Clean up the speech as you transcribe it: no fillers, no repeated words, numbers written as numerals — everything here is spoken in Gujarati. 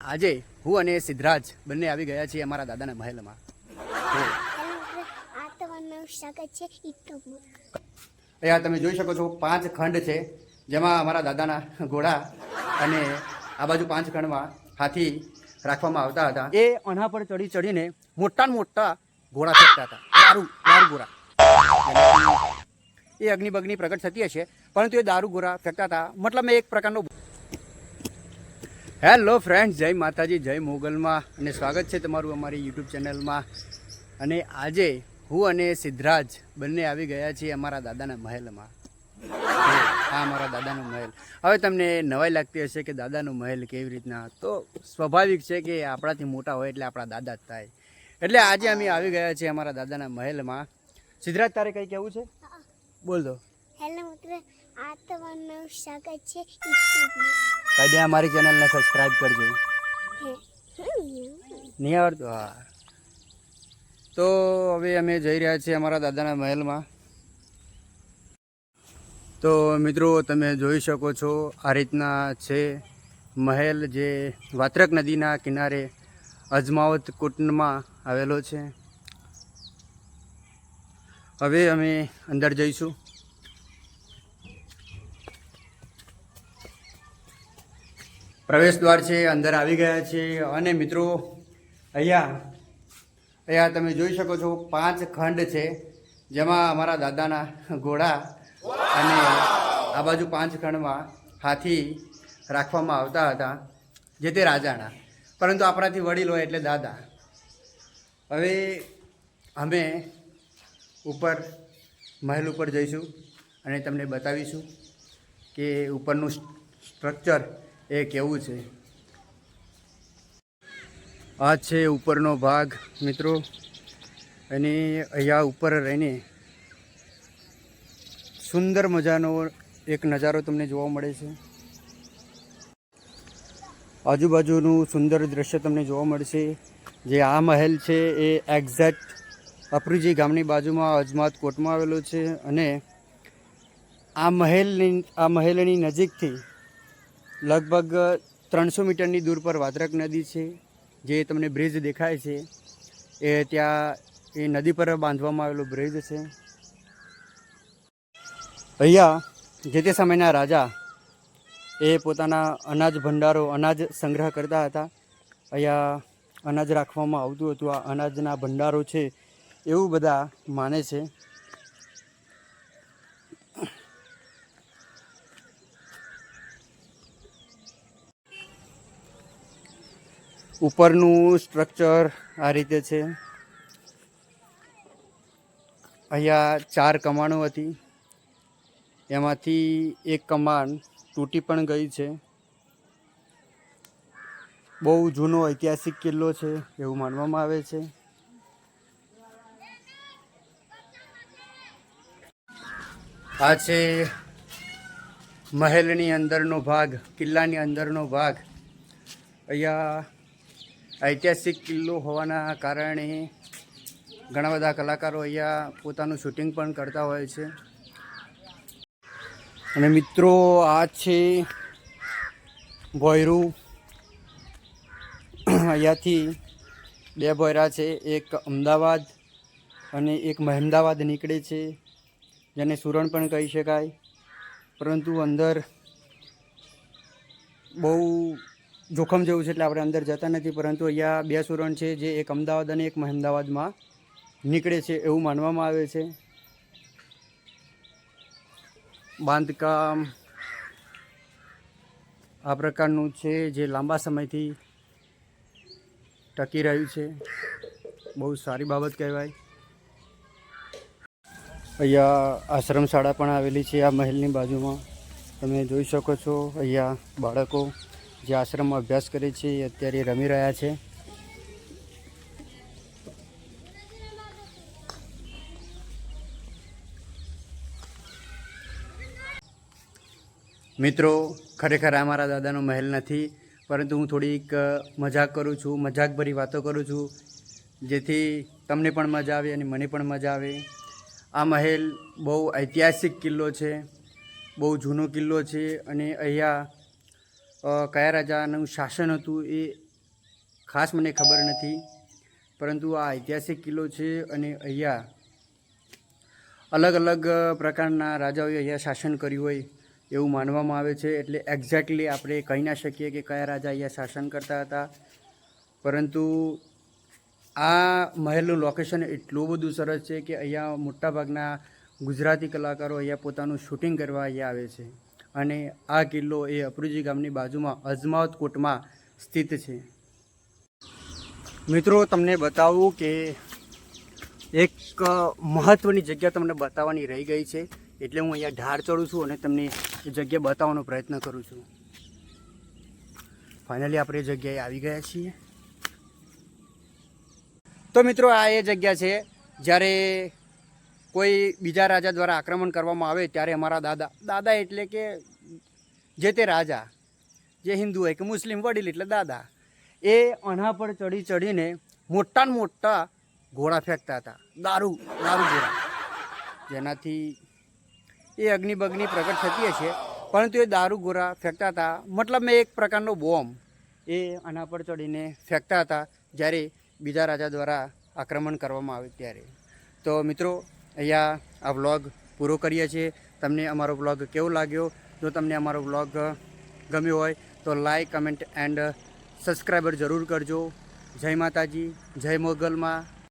આજે હું અને સિદ્ધરાજ બંને આવી ગયા છીએ અમારા દાદાના મહેલમાં. અહીંયા તમે જોઈ શકો છો 5 ખંડ છે, જેમાં અમારા દાદાના ઘોડા અને આ બાજુ 5 ખંડમાં હાથી રાખવામાં આવતા હતા. એ અણા પર ચડી ચડીને મોટા ઘોડા ફેંકતા હતા, દારૂ ઘોડા. એ અગ્નિ પ્રગટ થતી હશે, પરંતુ એ દારૂ ઘોડા ફેંકતા હતા. મતલબ મેં એક પ્રકારનો. હેલો ફ્રેન્ડ્સ, જય માતાજી, જય મોગલમાં, અને સ્વાગત છે તમારું અમારી યુટ્યુબ ચેનલમાં. અને આજે હું અને સિદ્ધરાજ બંને આવી ગયા છીએ અમારા દાદાના મહેલમાં. હા, અમારા દાદાનો મહેલ. હવે તમને નવાઈ લાગતી હશે કે દાદાનો મહેલ કેવી રીતના, તો સ્વાભાવિક છે કે આપણાથી મોટા હોય એટલે આપણા દાદા જ થાય. એટલે આજે અમે આવી ગયા છીએ અમારા દાદાના મહેલમાં. સિદ્ધરાજ, તારે કંઈ કહેવું છે? બોલ દો. હેલો મિત્રો, આ તમારું સ્વાગત છે. કહી દે અમારી ચેનલને સબસ્ક્રાઈબ કરજો. નહીં આવડતું? હા. તો હવે અમે જઈ રહ્યા છીએ અમારા દાદાના મહેલમાં. તો મિત્રો, તમે જોઈ શકો છો આ રીતના છે મહેલ, જે વાત્રક નદીના કિનારે અજમાવત કુંડમાં આવેલો છે. હવે અમે અંદર જઈશું. પ્રવેશ દ્વાર છે, અંદર આવી ગયા છે. અને મિત્રો, અહીંયા તમે જોઈ શકો છો 5 ખંડ છે, જેમાં અમારા દાદાના ઘોડા અને આ બાજુ 5 ખંડમાં હાથી રાખવામાં આવતા હતા, જે તે રાજાના, પરંતુ આપણાથી વડીલ હોય એટલે દાદા. હવે અમે ઉપર મહેલ ઉપર જઈશું અને તમને બતાવીશું કે ઉપરનું સ્ટ્રક્ચર એ કેવું છે. આ છે ઉપરનો ભાગ મિત્રો, અને અહીંયા ઉપર રહીને સુંદર મજાનો એક નજારો તમને જોવા મળે છે. આજુબાજુનું સુંદર દ્રશ્ય તમને જોવા મળશે. જે આ મહેલ છે એ એક્ઝેક્ટ અપરુજી ગામની બાજુમાં અજમાત કોટમાં આવેલો છે. અને આ મહેલની નજીકથી લગભગ 300 મીટરની દૂર પર વાત્રક નદી છે, જે તમને બ્રિજ દેખાય છે. એ ત્યાં એ નદી પર બાંધવામાં આવેલો બ્રિજ છે. અહીંયા જે તે સમયના રાજા એ પોતાના અનાજ ભંડારો, અનાજ સંગ્રહ કરતા હતા. અહીંયા અનાજ રાખવામાં આવતું હતું. આ અનાજના ભંડારો છે એવું બધા માને છે. ઉપરનું સ્ટ્રક્ચર આ રીતે છે. અહીંયા 4 કમાણો હતી, એમાંથી એક કમાન તૂટી પણ ગઈ છે. બહુ જૂનો ઐતિહાસિક કિલ્લો છે એવું માનવામાં આવે છે. આ છે મહેલની અંદરનો ભાગ, કિલ્લાની અંદરનો ભાગ. અહીંયા ઐતિહાસિક કિલ્લો હોવાના કારણે ઘણા બધા કલાકારો અહીંયા પોતાનું શૂટિંગ પણ કરતા હોય છે. અને મિત્રો, આ છે ભોયરું. અહીંયાથી 2 ભોયરા છે, એક અમદાવાદ અને એક મહેમદાવાદ નીકળે છે, જેને સુરણ પણ કહી શકાય. પરંતુ અંદર બહુ જોખમ જેવું છે એટલે આપણે અંદર જતા નથી. પરંતુ અહીંયા 2 સુરણ છે, જે એક અમદાવાદ અને એક મહેમદાવાદમાં નીકળે છે એવું માનવામાં આવે છે. બાંધકામ આ પ્રકારનું છે, જે લાંબા સમયથી ટકી રહ્યું છે. બહુ સારી બાબત કહેવાય. અહીંયા આશ્રમ શાળા પણ આવેલી છે આ મહેલની બાજુમાં. તમે જોઈ શકો છો અહીંયા બાળકો જે આશ્રમમાં અભ્યાસ કરે છે એ અત્યારે રમી રહ્યા છે. મિત્રો, ખરેખર અમારા દાદાનો મહેલ નથી, પરંતુ હું થોડીક મજાક કરું છું, મજાકભરી વાતો કરું છું, જેથી તમને પણ મજા આવે અને મને પણ મજા આવે. આ મહેલ બહુ ઐતિહાસિક કિલ્લો છે, બહુ જૂનો કિલ્લો છે. અને અહીંયા કયા રાજાનું શાસન હતું એ ખાસ મને ખબર નથી, પરંતુ આ ઐતિહાસિક કિલ્લો છે અને અહીંયા અલગ અલગ પ્રકારના રાજાઓએ અહીંયા શાસન કર્યું હોય એવું માનવામાં આવે છે. એટલે એક્ઝેક્ટલી આપણે કહી ના શકીએ કે કયા રાજા અહીંયા શાસન કરતા હતા, પરંતુ આ મહેલનું લોકેશન એટલું બધું સરસ છે કે અહીંયા મોટાભાગના ગુજરાતી કલાકારો અહીંયા પોતાનું શૂટિંગ કરવા અહીંયા આવે છે. અને આ કિલ્લો એ અપરુજી ગામની બાજુમાં અજમાવત કોટમાં સ્થિત છે. મિત્રો, તમને બતાવું કે એક મહત્ત્વની જગ્યા તમને બતાવવાની રહી ગઈ છે, એટલે હું અહીંયા ઢાળ ચડું છું અને તમને એ જગ્યા બતાવવાનો પ્રયત્ન કરું છું. ફાઇનલી આપણે એ જગ્યાએ આવી ગયા છીએ. તો મિત્રો, આ એ જગ્યા છે જ્યારે કોઈ બીજા રાજા દ્વારા આક્રમણ કરવામાં આવે ત્યારે અમારા દાદા એટલે કે જે તે રાજા, જે હિન્દુ હોય કે મુસ્લિમ વડીલ એટલે દાદા, એ આના પર ચડીને મોટામાં મોટા ઘોડા ફેંકતા હતા, દારૂ ઘોડા, જેનાથી એ અગ્નિ પ્રગટ થતી હશે, પરંતુ એ દારૂ ઘોડા ફેંકતા હતા. મતલબ મેં એક પ્રકારનો બોમ્બ એ આના પર ચડીને ફેંકતા હતા જ્યારે બીજા રાજા દ્વારા આક્રમણ કરવામાં આવે ત્યારે. તો મિત્રો, અહીંયા આ વ્લોગ પૂરો કરીએ છીએ. તમને અમારો વ્લોગ કેવો લાગ્યો? જો તમને અમારો વ્લોગ ગમ્યો હોય તો લાઈક, કમેન્ટ એન્ડ સબસ્ક્રાઈબર જરૂર કરજો. જય માતાજી, જય મોગલમાં.